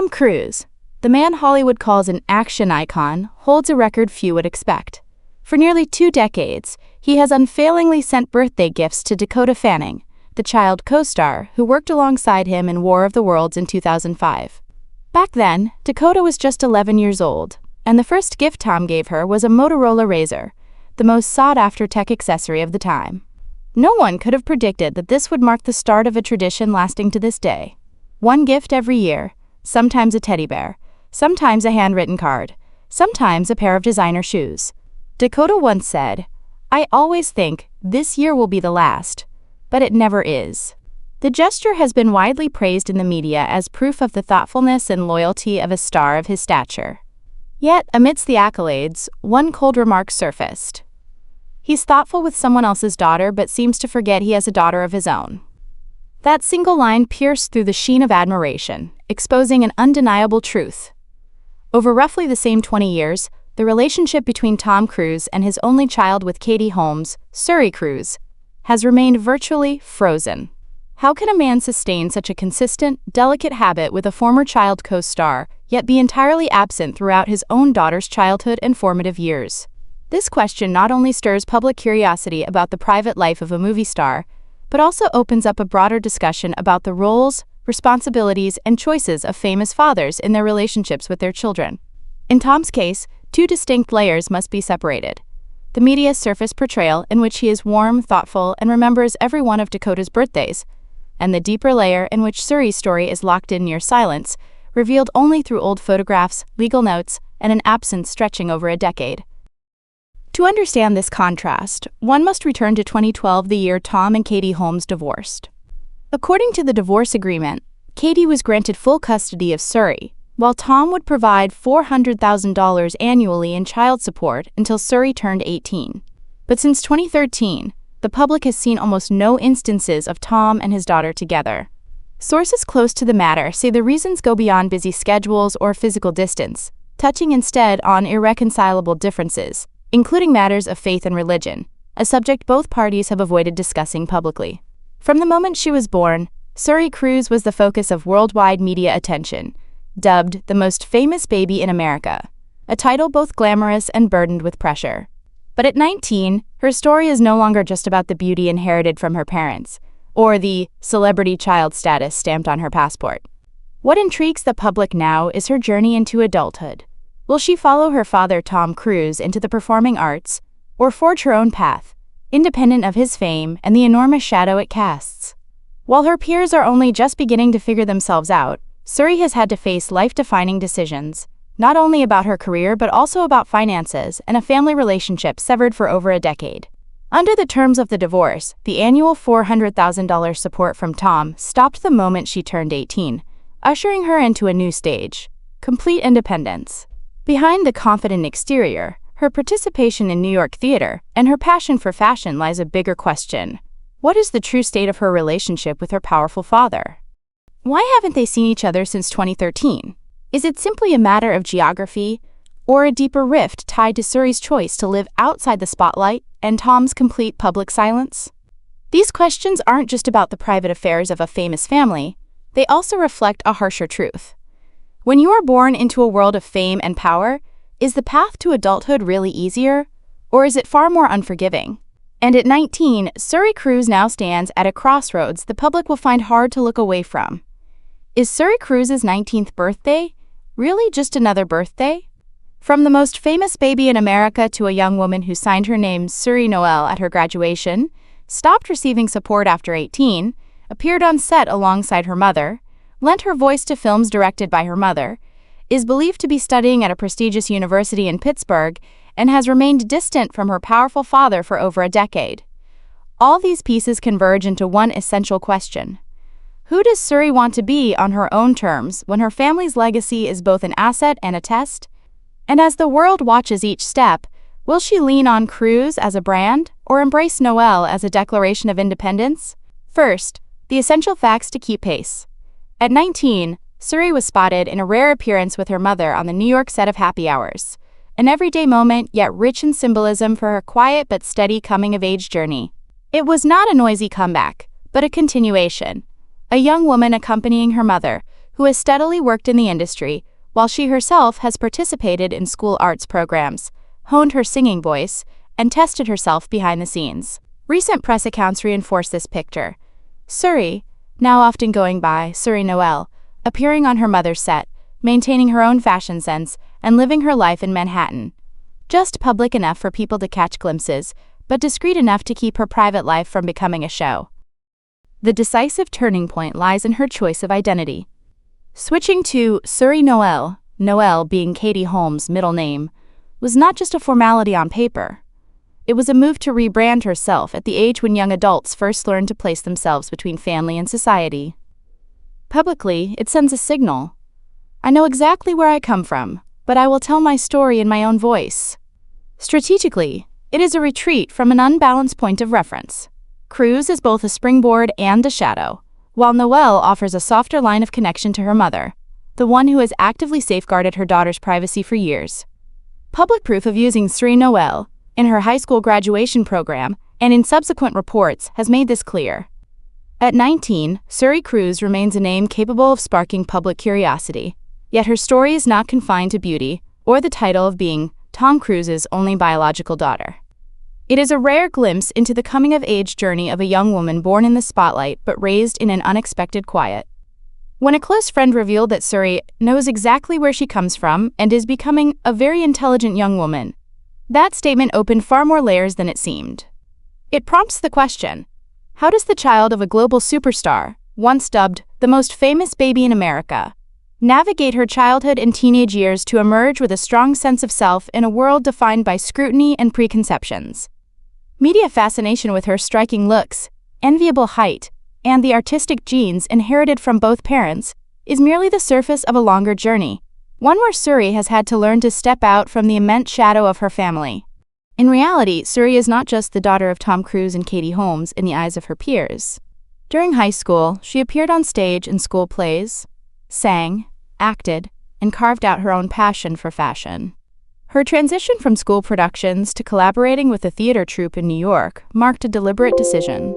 Tom Cruise, the man Hollywood calls an action icon, holds a record few would expect. For nearly 2 decades, he has unfailingly sent birthday gifts to Dakota Fanning, the child co-star who worked alongside him in War of the Worlds in 2005. Back then, Dakota was just 11 years old, and the first gift Tom gave her was a Motorola Razr, the most sought-after tech accessory of the time. No one could have predicted that this would mark the start of a tradition lasting to this day. One gift every year, sometimes a teddy bear, sometimes a handwritten card, sometimes a pair of designer shoes. Dakota once said, "I always think this year will be the last, but it never is." The gesture has been widely praised in the media as proof of the thoughtfulness and loyalty of a star of his stature. Yet, amidst the accolades, one cold remark surfaced. He's thoughtful with someone else's daughter but seems to forget he has a daughter of his own. That single line pierced through the sheen of admiration, exposing an undeniable truth. Over roughly the same 20 years, the relationship between Tom Cruise and his only child with Katie Holmes, Suri Cruise, has remained virtually frozen. How can a man sustain such a consistent, delicate habit with a former child co-star, yet be entirely absent throughout his own daughter's childhood and formative years? This question not only stirs public curiosity about the private life of a movie star, but also opens up a broader discussion about the roles, responsibilities, and choices of famous fathers in their relationships with their children. In Tom's case, 2 distinct layers must be separated. The media's surface portrayal, in which he is warm, thoughtful, and remembers every one of Dakota's birthdays, and the deeper layer in which Suri's story is locked in near silence, revealed only through old photographs, legal notes, and an absence stretching over a decade. To understand this contrast, one must return to 2012, the year Tom and Katie Holmes divorced. According to the divorce agreement, Katie was granted full custody of Suri, while Tom would provide $400,000 annually in child support until Suri turned 18. But since 2013, the public has seen almost no instances of Tom and his daughter together. Sources close to the matter say the reasons go beyond busy schedules or physical distance, touching instead on irreconcilable differences, including matters of faith and religion, a subject both parties have avoided discussing publicly. From the moment she was born, Suri Cruise was the focus of worldwide media attention, dubbed the most famous baby in America, a title both glamorous and burdened with pressure. But at 19, her story is no longer just about the beauty inherited from her parents, or the celebrity child status stamped on her passport. What intrigues the public now is her journey into adulthood. Will she follow her father Tom Cruise into the performing arts, or forge her own path, independent of his fame and the enormous shadow it casts? While her peers are only just beginning to figure themselves out, Suri has had to face life-defining decisions, not only about her career but also about finances and a family relationship severed for over a decade. Under the terms of the divorce, the annual $400,000 support from Tom stopped the moment she turned 18, ushering her into a new stage: complete independence. Behind the confident exterior, her participation in New York theater and her passion for fashion lies a bigger question. What is the true state of her relationship with her powerful father? Why haven't they seen each other since 2013? Is it simply a matter of geography, or a deeper rift tied to Suri's choice to live outside the spotlight and Tom's complete public silence? These questions aren't just about the private affairs of a famous family, they also reflect a harsher truth. When you are born into a world of fame and power, is the path to adulthood really easier, or is it far more unforgiving? And at 19, Suri Cruise now stands at a crossroads the public will find hard to look away from. Is Suri Cruise's 19th birthday really just another birthday? From the most famous baby in America to a young woman who signed her name Suri Noel at her graduation, stopped receiving support after 18, appeared on set alongside her mother, lent her voice to films directed by her mother, is believed to be studying at a prestigious university in Pittsburgh, and has remained distant from her powerful father for over a decade. All these pieces converge into one essential question. Who does Suri want to be on her own terms when her family's legacy is both an asset and a test? And as the world watches each step, will she lean on Cruise as a brand or embrace Noel as a declaration of independence? First, the essential facts to keep pace. At 19, Suri was spotted in a rare appearance with her mother on the New York set of Happy Hours, an everyday moment yet rich in symbolism for her quiet but steady coming-of-age journey. It was not a noisy comeback, but a continuation. A young woman accompanying her mother, who has steadily worked in the industry, while she herself has participated in school arts programs, honed her singing voice, and tested herself behind the scenes. Recent press accounts reinforce this picture. Suri, now often going by Suri Noel, appearing on her mother's set, maintaining her own fashion sense, and living her life in Manhattan. Just public enough for people to catch glimpses, but discreet enough to keep her private life from becoming a show. The decisive turning point lies in her choice of identity. Switching to Suri Noel, Noel being Katie Holmes' middle name, was not just a formality on paper. It was a move to rebrand herself at the age when young adults first learn to place themselves between family and society. Publicly, it sends a signal. I know exactly where I come from, but I will tell my story in my own voice. Strategically, it is a retreat from an unbalanced point of reference. Cruise is both a springboard and a shadow, while Noelle offers a softer line of connection to her mother, the one who has actively safeguarded her daughter's privacy for years. Public proof of using Suri Noel in her high school graduation program and in subsequent reports has made this clear. At 19, Suri Cruise remains a name capable of sparking public curiosity, yet her story is not confined to beauty or the title of being Tom Cruise's only biological daughter. It is a rare glimpse into the coming-of-age journey of a young woman born in the spotlight but raised in an unexpected quiet. When a close friend revealed that Suri knows exactly where she comes from and is becoming a very intelligent young woman, that statement opened far more layers than it seemed. It prompts the question, how does the child of a global superstar, once dubbed the most famous baby in America, navigate her childhood and teenage years to emerge with a strong sense of self in a world defined by scrutiny and preconceptions? Media fascination with her striking looks, enviable height, and the artistic genes inherited from both parents is merely the surface of a longer journey, one where Suri has had to learn to step out from the immense shadow of her family. In reality, Suri is not just the daughter of Tom Cruise and Katie Holmes in the eyes of her peers. During high school, she appeared on stage in school plays, sang, acted, and carved out her own passion for fashion. Her transition from school productions to collaborating with a theater troupe in New York marked a deliberate decision.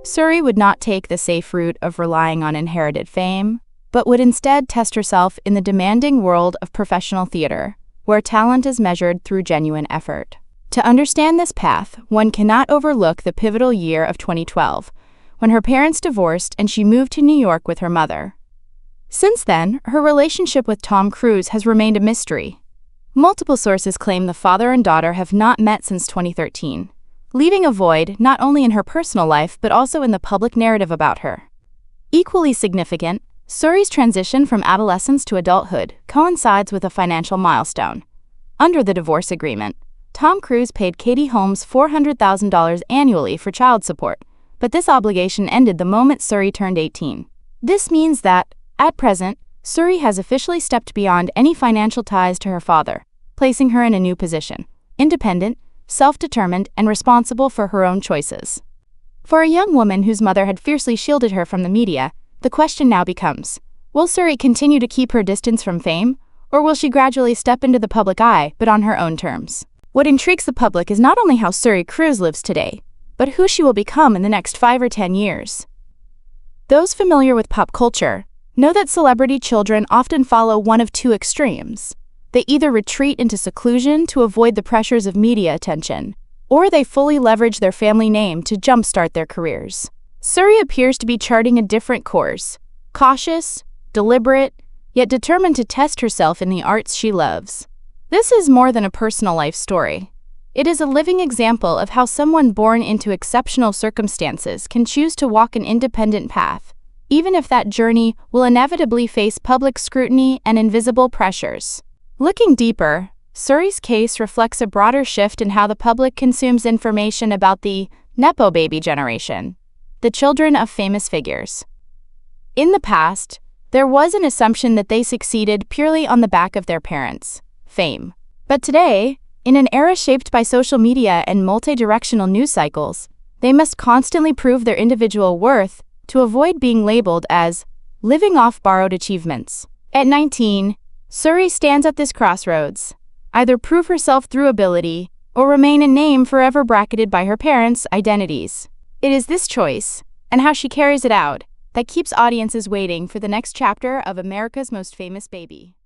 Suri would not take the safe route of relying on inherited fame, but would instead test herself in the demanding world of professional theater, where talent is measured through genuine effort. To understand this path, one cannot overlook the pivotal year of 2012, when her parents divorced and she moved to New York with her mother. Since then, her relationship with Tom Cruise has remained a mystery. Multiple sources claim the father and daughter have not met since 2013, leaving a void not only in her personal life but also in the public narrative about her. Equally significant, Suri's transition from adolescence to adulthood coincides with a financial milestone. Under the divorce agreement, Tom Cruise paid Katie Holmes $400,000 annually for child support, but this obligation ended the moment Suri turned 18. This means that, at present, Suri has officially stepped beyond any financial ties to her father, placing her in a new position, independent, self-determined, and responsible for her own choices. For a young woman whose mother had fiercely shielded her from the media, the question now becomes, will Suri continue to keep her distance from fame, or will she gradually step into the public eye but on her own terms? What intrigues the public is not only how Suri Cruise lives today, but who she will become in the next 5 or 10 years. Those familiar with pop culture know that celebrity children often follow one of two extremes. They either retreat into seclusion to avoid the pressures of media attention, or they fully leverage their family name to jumpstart their careers. Suri appears to be charting a different course, cautious, deliberate, yet determined to test herself in the arts she loves. This is more than a personal life story. It is a living example of how someone born into exceptional circumstances can choose to walk an independent path, even if that journey will inevitably face public scrutiny and invisible pressures. Looking deeper, Suri's case reflects a broader shift in how the public consumes information about the Nepo baby generation, the children of famous figures. In the past, there was an assumption that they succeeded purely on the back of their parents' fame. But today, in an era shaped by social media and multi-directional news cycles, they must constantly prove their individual worth to avoid being labeled as living off borrowed achievements. At 19, Suri stands at this crossroads: either prove herself through ability or remain a name forever bracketed by her parents' identities. It is this choice, and how she carries it out, that keeps audiences waiting for the next chapter of America's Most Famous Baby.